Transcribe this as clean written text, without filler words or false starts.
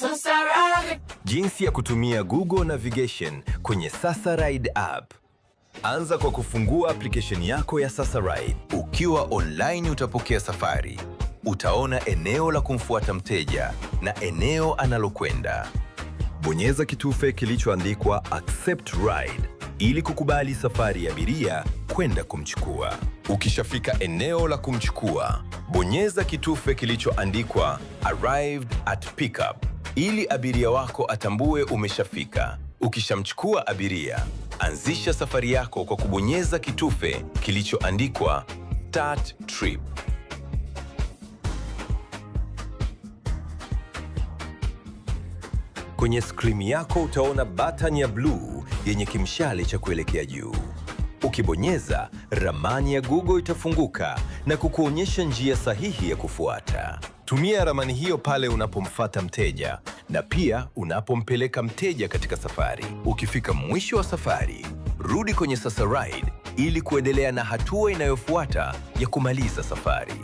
Sasa Ride. Jinsi ya kutumia Google Navigation kwenye Sasa Ride app. Anza kwa kufungua application yako ya Sasa Ride. Ukiwa online utapokea safari. Utaona eneo la kumfuata mteja na eneo analokwenda. Bonyeza kitufe kilichoandikwa Accept Ride ili kukubali safari ya abiria kwenda kumchukua. Ukishafika eneo la kumchukua, bonyeza kitufe kilichoandikwa Arrived at Pickup ili abiria wako atambue umeshafika. Ukishamchukua abiria, anzisha safari yako kwa kubonyeza kitufe kilichoandikwa Start Trip. Kwenye skrini yako utaona button ya bluu yenye kimshale cha kuelekea juu. Ukibonyeza, ramani ya Google itafunguka na kukuonyesha njia sahihi ya kufuata. Tumia ramani hiyo pale unapomfuata mteja na pia unapompeleka mteja katika safari. Ukifika mwisho wa safari, rudi kwenye Sasa Ride ili kuendelea na hatua inayofuata ya kumaliza safari.